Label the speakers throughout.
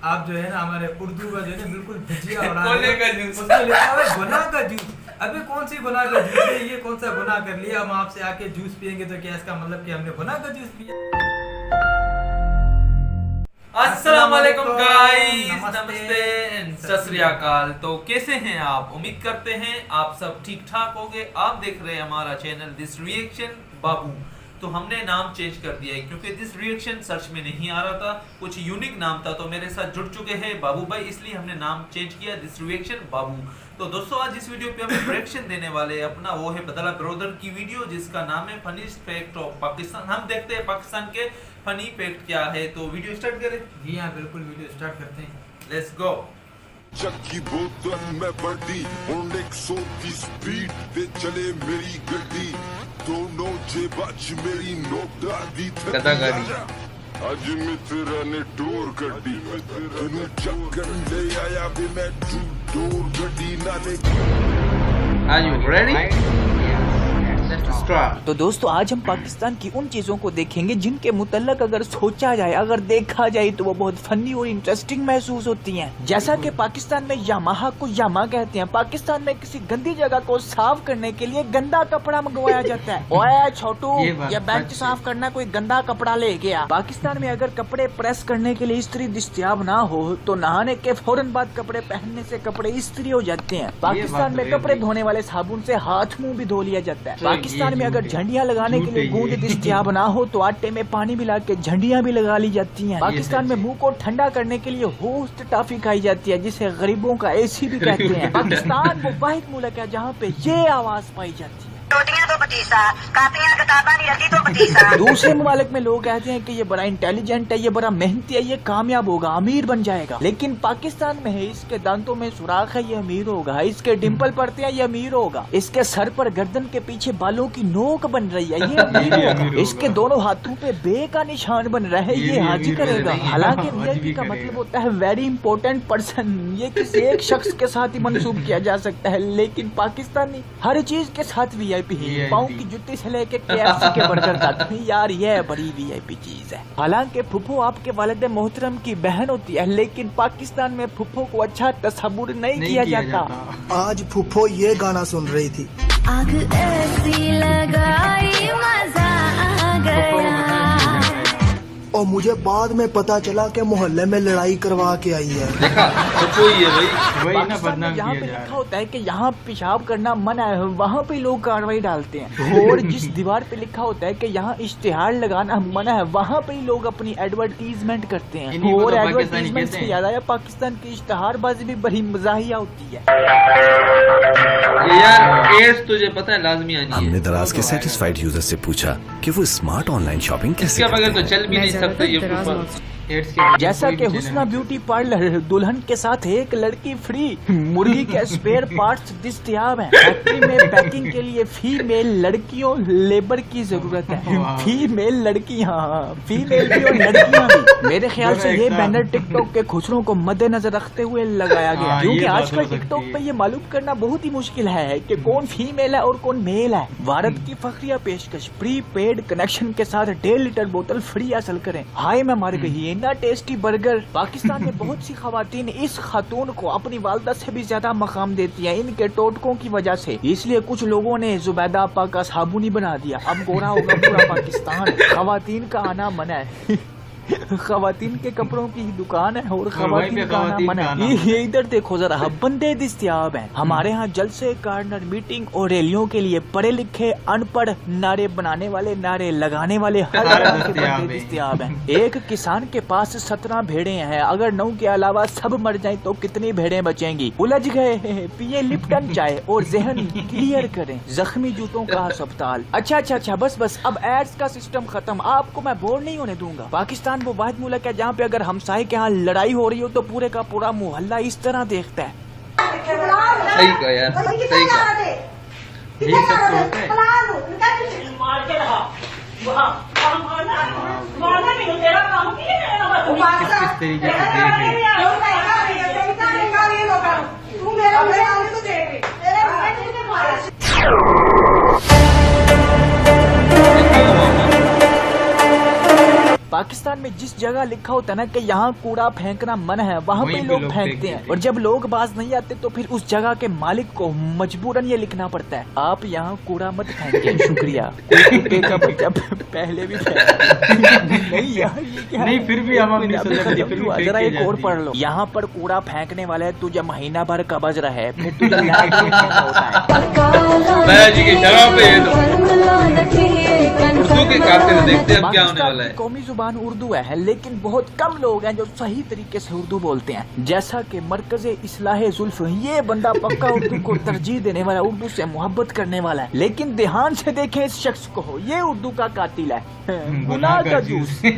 Speaker 1: आप जो है ना हमारे उर्दू का जो है ना बिल्कुल भजिया उड़ा रहे हैं। उसमें लिखा हुआ है गुनाह का जूस। अभी कौन सी गुनाह का जूस है ये? कौन सा गुनाह कर लिया? हम आपसे आके जूस पियेंगे तो क्या इसका मतलब कि हमने गुनाह का जूस पिया?
Speaker 2: अस्सलाम वालेकुम गाइस, नमस्ते सत श्री अकाल। तो कैसे हैं आप? उम्मीद करते हैं आप सब ठीक ठाक होंगे। आप देख रहे हैं हमारा चैनल दिस रिएक्शन बाबू। तो हमने नाम चेंज कर दिया है क्योंकि दिस रिएक्शन सर्च में नहीं आ रहा था, कुछ यूनिक नाम था। तो मेरे साथ जुड़ चुके हैं बाबू भाई, इसलिए हमने नाम चेंज किया दिस रिएक्शन बाबू। तो दोस्तों आज इस वीडियो पे हम रिएक्शन देने वाले अपना वो है बदला ब्रदर की वीडियो, जिसका नाम है फनीस्ट फैक्ट ऑफ पाकिस्तान। हम देखते हैं पाकिस्तान के फनी फैक्ट क्या है। तो वीडियो स्टार्ट करें?
Speaker 1: जी हाँ बिल्कुल, वीडियो स्टार्ट करते हैं।
Speaker 2: Let's go.
Speaker 3: चक्की बोतल में बढ़ी 120 स्पीड ते चले मेरी गड्डी, दोनों जेबां च मेरी नोटा दी अज मित्रा ने टूर गड्डी, तेनू चक्कर ले आया भी मैं टूर गड्डी नाले।
Speaker 2: Are you ready?
Speaker 4: तो दोस्तों आज हम पाकिस्तान की उन चीजों को देखेंगे जिनके मुतल्लक अगर सोचा जाए, अगर देखा जाए तो वो बहुत फनी और इंटरेस्टिंग महसूस होती हैं। जैसा कि पाकिस्तान में यामाहा को यामा कहते हैं। पाकिस्तान में किसी गंदी जगह को साफ करने के लिए गंदा कपड़ा मंगवाया जाता है। ओए छोटू, ये बेंच साफ करना, कोई गंदा कपड़ा ले गया। पाकिस्तान में अगर कपड़े प्रेस करने के लिए इस्त्री दस्तयाब ना हो तो नहाने के फौरन बाद कपड़े पहनने से कपड़े इस्त्री हो जाते हैं। पाकिस्तान में कपड़े धोने वाले साबुन से हाथ मुंह भी धो लिया जाता है। पाकिस्तान में अगर झंडियां लगाने के लिए गूंद दस्तयाब ना हो तो आटे में पानी मिला के झंडियां भी लगा ली जाती हैं। पाकिस्तान में मुंह को ठंडा करने के लिए होस्ट टॉफी खाई जाती है, जिसे गरीबों का एसी भी कहते हैं। पाकिस्तान वो वाहिद मुल्क है जहाँ पे ये आवाज पाई जाती है। दूसरे मुमालिक में लोग कहते हैं कि ये बड़ा इंटेलिजेंट है, ये बड़ा मेहनती है, ये कामयाब होगा, अमीर बन जाएगा। लेकिन पाकिस्तान में है इसके दांतों में सुराख है, ये अमीर होगा। इसके डिम्पल पड़ते हैं, ये अमीर होगा। इसके सर पर गर्दन के पीछे बालों की नोक बन रही है, ये अमीर होगा। इसके दोनों हाथों पे बे का निशान बन रहा है, ये हाजी करेगा। हालांकि वीआईपी का मतलब होता है वेरी इंपॉर्टेंट पर्सन। ये किसी एक शख्स के साथ ही मंसूब किया जा सकता है, लेकिन पाकिस्तानी हर चीज के साथ वीआईपी है। पाँव की जुत्ती से लेके KFC के बर्गर तक। यार ये बड़ी वीआईपी चीज है। हालांकि फुफो आपके वालिद मोहतरम की बहन होती है, लेकिन पाकिस्तान में फुफो को अच्छा तस्वुर नहीं किया जाता।
Speaker 5: आज फुफो ये गाना सुन रही थी।
Speaker 6: आग ऐसी लगाई मजा आ गया।
Speaker 5: और मुझे बाद में पता चला कि मोहल्ले में लड़ाई करवा के आई है।
Speaker 2: देखा तो कोई है भाई,
Speaker 4: पाकिस्तान में यहाँ पे लिखा होता है कि यहाँ पेशाब करना मना है, वहाँ पे लोग कार्रवाई डालते हैं। और जिस दीवार पे लिखा होता है कि यहाँ इश्तिहार लगाना मना है, वहाँ पे ही लोग अपनी एडवर्टीजमेंट करते हैं। और एडवर्टीजमेंट से याद आया, पाकिस्तान की इश्तिहारबाजी भी बड़ी मजाहिया होती है।
Speaker 2: यार एड्स तुझे पता है लाजमी आनी है।
Speaker 7: हमने दराज के सेटिस्फाइड यूजर से पूछा कि वो स्मार्ट ऑनलाइन शॉपिंग कैसे करते हैं।
Speaker 2: तो चल भी नहीं सकते ये
Speaker 4: जैसा कि हुस्ना ब्यूटी पार्लर दुल्हन के साथ एक लड़की फ्री। मुर्गी के स्पेयर पार्ट्स दस्तयाब हैं। फैक्ट्री में पैकिंग के लिए फीमेल लड़कियों लेबर की जरूरत है। फीमेल लड़कियां, फीमेल भी और लड़कियां भी। मेरे ख्याल से ये बैनर टिकटॉक के खुसरों को मद्देनजर रखते हुए लगाया गया, क्योंकि आजकल टिकटॉक पे ये मालूम करना बहुत ही मुश्किल है कि कौन फीमेल है और कौन मेल है। भारत की फखरिया पेशकश, प्री पेड कनेक्शन के साथ 1.5 लीटर बोतल फ्री हासिल करें। हाय मैं मर गई, इतना टेस्टी बर्गर। पाकिस्तान में बहुत सी खवातीन इस खातून को अपनी वालदा से भी ज्यादा मकाम देती हैं इनके टोटकों की वजह से। इसलिए कुछ लोगों ने जुबैदा आपा का साबुनी बना दिया। अब गोरा होगा पूरा पाकिस्तान। खवातीन का आना मना है। खवातीन के कपड़ों की दुकान है और खवातीन का आना मना है। ये इधर देखो जरा, बंदे दस्तयाब हैं। हमारे यहाँ जलसे, कार्नर, मीटिंग और रैलियों के लिए पढ़े लिखे, अनपढ़, नारे बनाने वाले, नारे लगाने वाले हर तरह के बंदे दस्तयाब हैं। एक किसान के पास 17 भेड़े हैं। अगर 9 के अलावा सब मर जाएं तो कितनी भेड़ें बचेंगी? उलझ गए, पिए लिप्टन चाय और जहन क्लियर करें। जख्मी जूतों का अस्पताल। अच्छा, बस अब एड्स का सिस्टम खत्म। आपको मैं बोर नहीं होने दूंगा। पाकिस्तान वो वाहिद मुल्क है जहाँ पे अगर हमसाये के यहाँ लड़ाई हो रही हो तो पूरे का पूरा मोहल्ला इस तरह देखता है।
Speaker 2: सही कहा यार, सही कहा। यही सब तो होता है। किस तरीके से देख
Speaker 4: पाकिस्तान में जिस जगह लिखा होता है ना कि यहाँ कूड़ा फेंकना मन है, वहाँ पे लोग फेंकते हैं, और जब लोग बाज नहीं आते तो फिर उस जगह के मालिक को मजबूरन ये लिखना पड़ता है, आप यहाँ कूड़ा मत फेंके, शुक्रिया। कुत्ते का बच्चा पहले भी नहीं यार, ये क्या नहीं, फिर भी हम जरा एक और पढ़ लो। यहाँ पर कूड़ा फेंकने वाला है, तुझे महीना भर कब्ज रहे, फिर तुझे होता है।
Speaker 2: देखते हैं क्या होने वाला है।
Speaker 4: कौमी जुबान उर्दू है, लेकिन बहुत कम लोग हैं जो सही तरीके से उर्दू बोलते हैं। जैसा कि मरकज़े इस्लाहे जुल्फ, ये बंदा पक्का उर्दू को तरजीह देने वाला, उर्दू से मोहब्बत करने वाला है, लेकिन ध्यान से देखें इस शख्स को, ये उर्दू का कातिल है, गुनाह का जूस। ये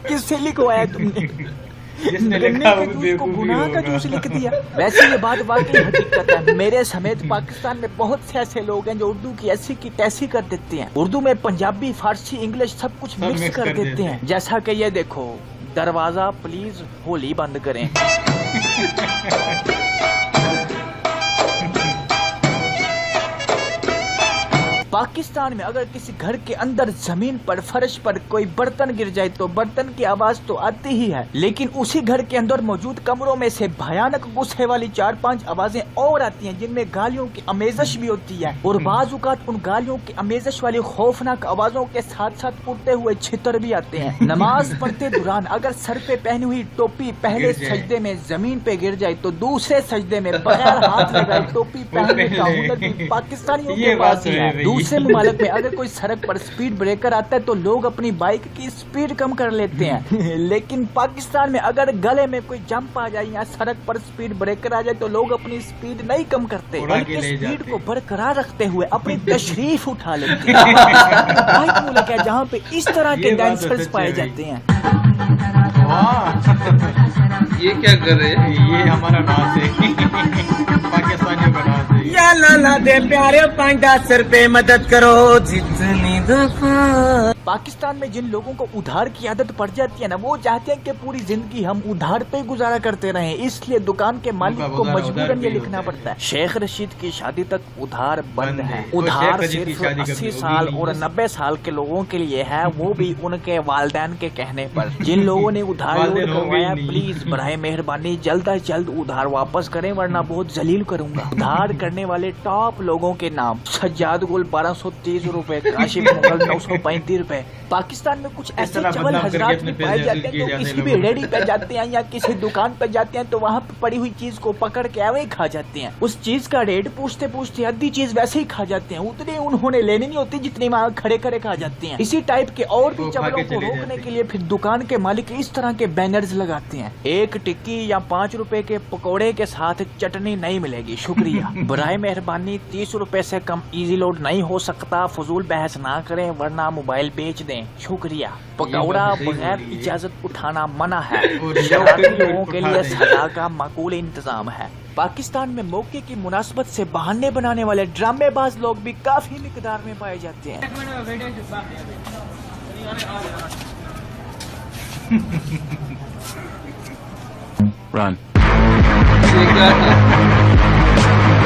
Speaker 4: किससे लिखवाया तुमने? को गुनाह का जूस लिख दिया। वैसे ये बात वाकई हकीकत है। मेरे समेत पाकिस्तान में बहुत से ऐसे लोग हैं जो उर्दू की ऐसी की तैसी कर देते हैं। उर्दू में पंजाबी, फारसी, इंग्लिश सब कुछ मिक्स कर देते हैं। जैसा कि ये देखो, दरवाजा प्लीज होली बंद करें। पाकिस्तान में अगर किसी घर के अंदर जमीन पर, फर्श पर कोई बर्तन गिर जाए तो बर्तन की आवाज तो आती ही है, लेकिन उसी घर के अंदर मौजूद कमरों में से भयानक गुस्से वाली 4-5 आवाजें और आती हैं, जिनमें गालियों की आमेजश भी होती है, और बाज़ औक़ात उन गालियों की आमेजश वाली खौफनाक आवाजों के साथ साथ उड़ते हुए छितर भी आते हैं। नमाज पढ़ते दौरान अगर सर पे पहनी हुई टोपी पहले सजदे में जमीन पे गिर जाए तो दूसरे सजदे में बगैर हाथ लगाए टोपी पहनने का हुनर पाकिस्तानियों के पास है। दूसरे मुमालिक में अगर कोई सड़क पर स्पीड ब्रेकर आता है तो लोग अपनी बाइक की स्पीड कम कर लेते हैं, लेकिन पाकिस्तान में अगर गले में कोई जंप आ जाए या सड़क पर स्पीड ब्रेकर आ जाए तो लोग अपनी स्पीड नहीं कम करते, बल्कि स्पीड को बरकरार रखते हुए अपनी तशरीफ उठा लेते हैं। बाइक मुल्क है जहाँ पे इस तरह के डांसर्स पाए जाते हैं।
Speaker 2: ये क्या कर रहे हैं?
Speaker 8: ये हमारा नाच है, पाकिस्तानियों का नाच है।
Speaker 9: या लाला दे प्यारे 5-10 रुपए मदद करो जितनी दफा।
Speaker 4: पाकिस्तान में जिन लोगों को उधार की आदत पड़ जाती है ना, वो चाहते हैं कि पूरी जिंदगी हम उधार पे गुजारा करते रहें, इसलिए दुकान के मालिक को मजबूरन ये लिखना पड़ता है, शेख रशीद की शादी तक उधार बंद है। उधार सिर्फ 80 साल और 90 साल के लोगों के लिए है, वो भी उनके वालिदैन के कहने पर। जिन लोगों ने उधार लोड करवाया, प्लीज बराए मेहरबानी जल्द अज जल्द उधार वापस करें, वरना बहुत जलील करूंगा। उधार करने वाले टॉप लोगों के नाम: सज्जाद गुल 1230 रुपए, काशिफ मुगल 935 रुपए। पाकिस्तान में कुछ ऐसे चवल हजरात भी पाए जाते हैं जो किसी भी रेडी पे जाते हैं या किसी दुकान पे जाते हैं तो वहाँ पे पड़ी हुई चीज को पकड़ के ऐवे ही खा जाते हैं। उस चीज का रेट पूछते पूछते आधी चीज वैसे ही खा जाते हैं, उतनी उन्होंने लेनी नहीं होती जितनी वहाँ खड़े खड़े खा जाते हैं। इसी टाइप के और भी चवलों को रोकने के लिए फिर दुकान के मालिक इस तरह के बैनर्स लगाते हैं: 1 टिक्की या 5 रुपए के पकौड़े के साथ चटनी नहीं मिलेगी, शुक्रिया। बराए मेहरबानी 30 रुपए से कम इजी लोड नहीं हो सकता, फजूल बहस ना करें वरना मोबाइल बेच दें, शुक्रिया। पकौड़ा बगैर इजाजत उठाना मना है, शरारती लोगों के लिए सजा का माकूल इंतजाम है। पाकिस्तान में मौके की मुनासबत से बहाने बनाने वाले ड्रामेबाज लोग भी काफी मिकदार में पाए जाते हैं।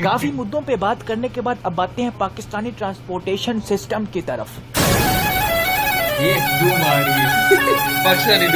Speaker 4: काफी मुद्दों पे बात करने के बाद अब आते हैं पाकिस्तानी ट्रांसपोर्टेशन सिस्टम की तरफ।
Speaker 8: ये डूब आ रही है,
Speaker 2: पाकिस्तानी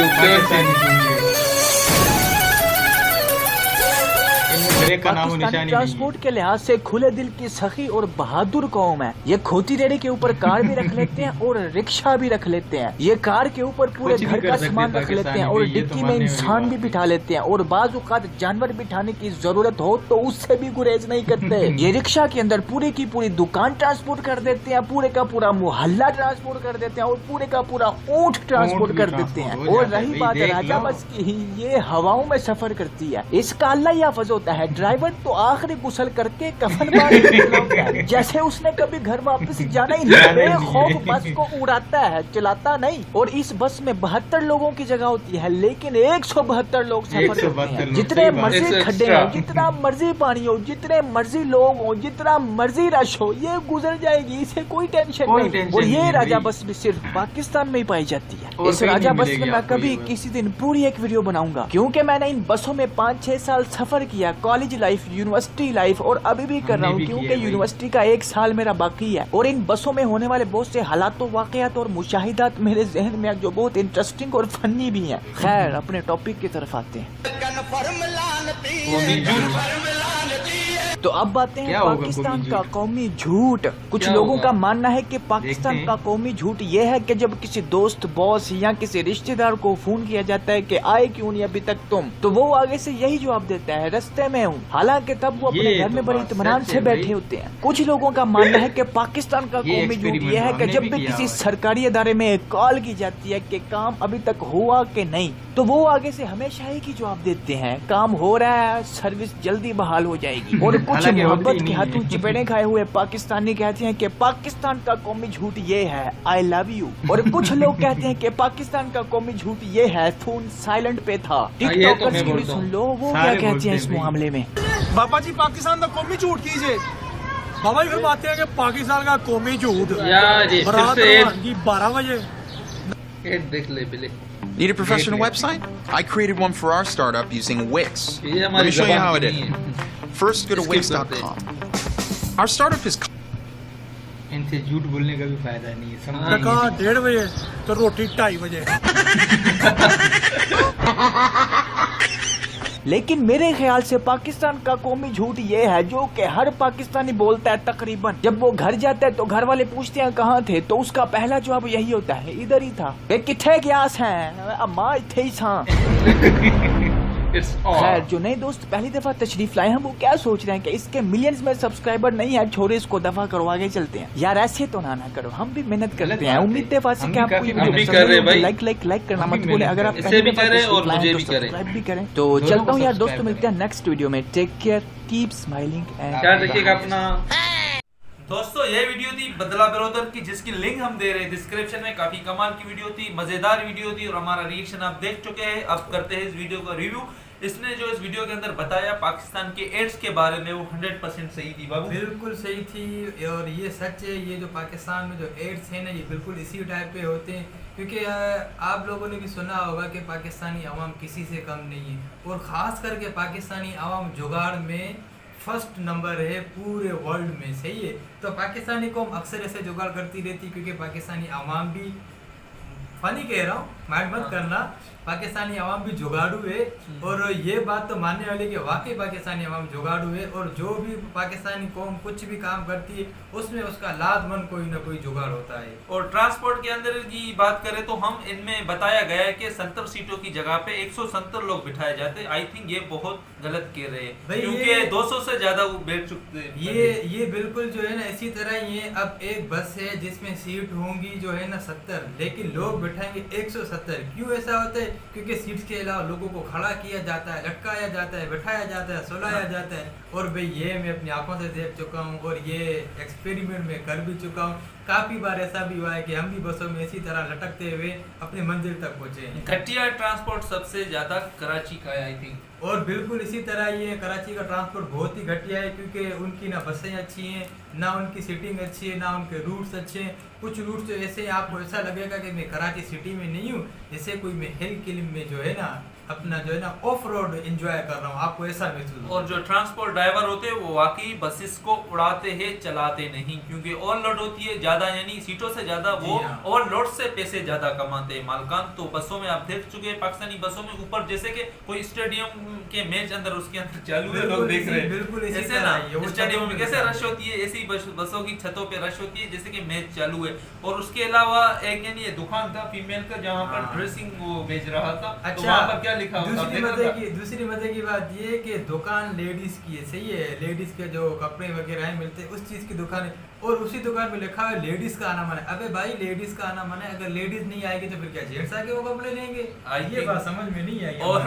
Speaker 4: ट्रांसपोर्ट के लिहाज से खुले दिल की सखी और बहादुर कौम है। ये खोती रेड़ी के ऊपर कार भी रख लेते हैं और रिक्शा भी रख लेते हैं। ये कार के ऊपर पूरे घर का सामान रख लेते हैं और डिक्की में इंसान भी बिठा लेते हैं, और बाज़ औक़ात जानवर बिठाने की जरूरत हो तो उससे भी गुरेज नहीं करते। ये रिक्शा के अंदर पूरी की पूरी दुकान ट्रांसपोर्ट कर देते हैं, पूरे का पूरा मोहल्ला ट्रांसपोर्ट कर देते हैं और पूरे का पूरा ऊँट ट्रांसपोर्ट कर देते हैं। और रही बात राजा बस की, ये हवाओं में सफर करती है, इसका अल्लाह ही हिफाज़त होता है। ड्राइवर तो आखिरी गुसल करके कफन बांध जैसे उसने कभी घर वापस जाना ही नहीं, खौफ बस को उड़ाता है, चलाता नहीं। और इस बस में 72 लोगों की जगह होती है, लेकिन 172 लोग सफर करते हैं। जितने मर्जी खड्डे हो, जितना मर्जी पानी हो, जितने मर्जी लोग हो, जितना मर्जी रश हो, ये गुजर जाएगी, इसे कोई टेंशन नहीं। और ये राजा बस भी सिर्फ पाकिस्तान में ही पाई जाती है। इस राजा बस में मैं कभी किसी दिन पूरी एक वीडियो बनाऊंगा, क्योंकि मैंने इन बसों में 5-6 साल सफर किया college life life, university life, और अभी भी कर रहा हूँ क्योंकि यूनिवर्सिटी का 1 साल मेरा बाकी है। और इन बसों में होने वाले बहुत से हालात, वाकयात और मुशाहिदात मेरे जहन में जो बहुत इंटरेस्टिंग और फनी भी हैं। खैर अपने टॉपिक की तरफ आते हैं। तो अब बातें हैं पाकिस्तान का कौमी झूठ। कुछ लोगों का मानना है कि पाकिस्तान का कौमी झूठ ये है कि जब किसी दोस्त, बॉस या किसी रिश्तेदार को फोन किया जाता है कि आए क्यों नहीं अभी तक तुम, तो वो आगे से यही जवाब देता है रास्ते में हूँ, हालांकि तब वो अपने घर में बड़े इत्मीनान से बैठे होते हैं। कुछ लोगों का मानना है कि पाकिस्तान का कौमी झूठ ये है कि जब भी किसी सरकारी इदारे में कॉल की जाती है कि काम अभी तक हुआ कि नहीं, तो वो आगे से हमेशा ही की जवाब देते हैं काम हो रहा है, सर्विस जल्दी बहाल हो जाएगी। और कुछ मोहब्बत के हाथों चपेड़े खाए हुए पाकिस्तानी कहते हैं कि पाकिस्तान का कौमी झूठ ये है आई लव यू। और कुछ लोग कहते हैं कि पाकिस्तान का कौमी झूठ ये है फोन साइलेंट पे था। टिकटॉकर्स की भी सुन लो वो क्या कहते हैं इस मामले में।
Speaker 5: बाबा जी पाकिस्तान का कौमी झूठ कीजिए। बाबा जी फरमाते हैं कि पाकिस्तान का कौमी झूठ रात 12 बजे।
Speaker 2: देख ले बिले।
Speaker 10: Need a professional website? I created one for our startup using Wix. Let me show you how it is. First, go to Wix.com. Our startup is.
Speaker 8: इनसे झूठ बोलने का भी फायदा नहीं है।
Speaker 5: टका 1:30 बजे तो रोटी 2:30 बजे।
Speaker 4: लेकिन मेरे ख्याल से पाकिस्तान का कौमी झूठ ये है जो कि हर पाकिस्तानी बोलता है तकरीबन। जब वो घर जाता है तो घर वाले पूछते हैं कहाँ थे, तो उसका पहला जवाब यही होता है इधर ही था। वे किथे गयास हैं अम्मा इथे ही था। खैर जो नए दोस्त पहली दफा तशरीफ लाए हैं वो क्या सोच रहे हैं कि इसके मिलियंस में सब्सक्राइबर नहीं है, छोड़े इसको दफा करो आगे चलते हैं। यार ऐसे तो ना करो, हम भी मेहनत करते हैं। उम्मीद है फासिक कि आपको ये वीडियो लाइक करना मत भूलें। अगर आप पहली दफा सब्सक्राइब भी करें तो चलता हूँ यार दोस्तों, मिलते हैं नेक्स्ट वीडियो में। Take care, keep smiling and
Speaker 2: ख्याल रखिएगा अपना। दोस्तों ये वीडियो थी बदला ब्रदर की, जिसकी लिंक हम दे रहे हैं डिस्क्रिप्शन में। काफी कमाल की वीडियो थी, मजेदार वीडियो थी और हमारा रिएक्शन आप देख चुके हैं। अब करते हैं इस वीडियो का रिव्यू। इसने जो इस वीडियो के अंदर बताया पाकिस्तान के एड्स के बारे में वो 100% सही थी बाबू।
Speaker 1: बिल्कुल सही थी और ये सच है। ये जो पाकिस्तान में जो एड्स हैं ना ये बिल्कुल इसी टाइप पे होते हैं, क्योंकि आप लोगों ने भी सुना होगा कि पाकिस्तानी आवाम किसी से कम नहीं है। और ख़ास करके पाकिस्तानी आवाम जुगाड़ में फर्स्ट नंबर है पूरे वर्ल्ड में, सही है। तो पाकिस्तानी कौम अक्सर ऐसे जुगाड़ करती रहती, क्योंकि पाकिस्तानी आवाम भी, फनी कह रहा हूँ माइंड मत करना, पाकिस्तानी आवाम भी जुगाड़ू है। और ये बात तो मानने वाली कि वाकई पाकिस्तानी आवाम जुगाड़ू है। और जो भी पाकिस्तानी कौम कुछ भी काम करती है उसमें उसका लाजमन कोई ना कोई जुगाड़ होता है।
Speaker 2: और ट्रांसपोर्ट के अंदर की बात करें तो हम इनमें बताया गया है कि 70 सीटों की जगह पे 170 लोग बिठाए जाते हैं। आई थिंक ये बहुत गलत कह रहे हैं, क्योंकि 200 से ज्यादा वो बैठ चुके हैं।
Speaker 1: ये बिल्कुल जो है ना इसी तरह ही है। अब एक बस है जिसमें सीट होंगी जो है ना 70, लेकिन लोग बिठाएंगे 170। क्यों ऐसा होता है? क्योंकि सीट्स के अलावा लोगों को खड़ा किया जाता है, लटकाया जाता है, बैठाया जाता है, सुलाया जाता है। और भाई ये मैं अपनी आंखों से देख चुका हूँ और ये एक्सपेरिमेंट में कर भी चुका हूँ। काफी बार ऐसा भी हुआ है कि हम भी बसों में इसी तरह लटकते हुए अपनी मंजिल तक पहुँचे हैं।
Speaker 2: घटिया ट्रांसपोर्ट सबसे ज्यादा कराची का है आई थिंक।
Speaker 1: और बिल्कुल इसी तरह ये कराची का ट्रांसपोर्ट बहुत ही घटिया है, क्योंकि उनकी ना बसें अच्छी हैं, ना उनकी सीटिंग अच्छी है, ना उनके रूट्स अच्छे हैं। कुछ रूट्स तो ऐसे आपको ऐसा लगेगा कि मैं कराची सिटी में नहीं हूँ, जैसे कोई मैं हिल किलिम में जो है ना अपना जो है ना ऑफ रोड एंजॉय कर रहा हूँ, आपको ऐसा महसूस।
Speaker 2: और जो ट्रांसपोर्ट ड्राइवर होते हैं वो वाकई बसेस को उड़ाते हैं, चलाते नहीं, क्योंकि ओवरलोड होती है ज्यादा, यानी सीटों से ज्यादा वो ओवरलोड से पैसे ज्यादा कमाते हैं मालकान। तो बसों में आप देख चुके हैं पाकिस्तानी बसों में ऊपर जैसे कि कोई स्टेडियम के मैच अंदर उसके अंदर चालू है, लोग देख रहे हैं।
Speaker 1: बिल्कुल
Speaker 2: ऐसे ना स्टेडियम में कैसे रश होती है, ऐसी बसों की छतों पे रश होती है जैसे कि मैच चालू है। और उसके अलावा एक यानी ये दुकान था फीमेल का जहाँ पर ड्रेसिंग वो बेच रहा था। तो वहाँ पर क्या लिखा होता?
Speaker 1: दूसरी मजे की बात ये कि दुकान लेडीज की है, सही है। लेडीज के जो कपड़े वगैरह मिलते हैं उस चीज की दुकान है, और उसी दुकान पे लिखा है लेडीज का आना मना है। अबे भाई लेडीज का आना मना है, अगर लेडीज नहीं आएगी तो फिर क्या जेंट्स आके वो कपड़े लेंगे? ये बात समझ में नहीं आई।
Speaker 2: और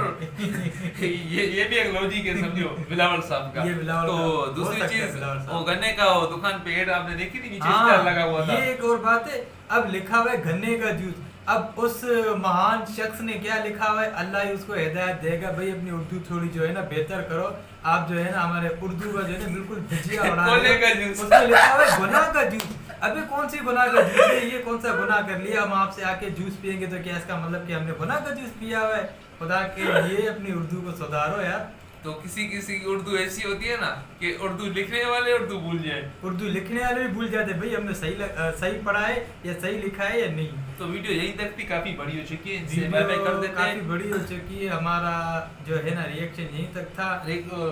Speaker 2: ये भी एक लॉजिक है समझो बिलावल साहब का। तो दूसरी चीज वो गन्ने का वो दुकान पे एड आपने देखी थी, नीचे स्टार लगा हुआ था।
Speaker 1: ये एक और बात है, अब लिखा हुआ है गन्ने का जूस। अब उस महान शख्स ने क्या लिखा हुआ है, अल्लाह ही उसको हिदायत देगा। भाई अपनी उर्दू थोड़ी जो है ना बेहतर करो। आप जो है ना हमारे उर्दू का जो है ना बिल्कुल भजिया उड़ा रहे हैं। उसमें लिखा हुआ है गुनाह का जूस। अबे कौन सी गुनाह का जूस है? ये कौन सा गुनाह कर लिया? हम आपसे आके जूस पियेंगे तो क्या इसका मतलब कि हमने गुनाह का जूस पिया हुआ है? खुदा के लिए अपनी उर्दू को सुधारो यार।
Speaker 2: तो किसी किसी की उर्दू ऐसी होती है ना कि उर्दू लिखने वाले उर्दू भूल जाए,
Speaker 1: उर्दू लिखने वाले भी भूल जाते भाई हमने सही पढ़ा है या सही लिखा है या नहीं।
Speaker 2: तो वीडियो यहीं तक थी, काफी बड़ी हो चुकी है, इनसे बाय बाय कर देते हैं।
Speaker 1: काफी बड़ी हो चुकी है, हमारा जो है ना रिएक्शन यहीं तक था।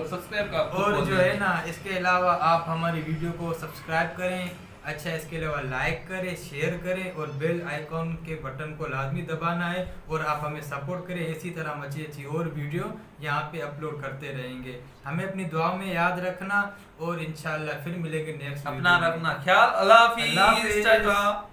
Speaker 2: सब्सक्राइब का
Speaker 1: और जो है ना इसके अलावा आप हमारी वीडियो को सब्सक्राइब करें, अच्छा इसके अलावा लाइक करें, शेयर करें और बेल आइकॉन के बटन को लाजमी दबाना है। और आप हमें सपोर्ट करें, इसी तरह हम अच्छी और वीडियो यहाँ पे अपलोड करते रहेंगे। हमें अपनी दुआ में याद रखना और इंशाल्लाह फिर मिलेंगे नेक्स्ट।
Speaker 2: अपना रखना ख्याल। अल्लाह हाफिज़।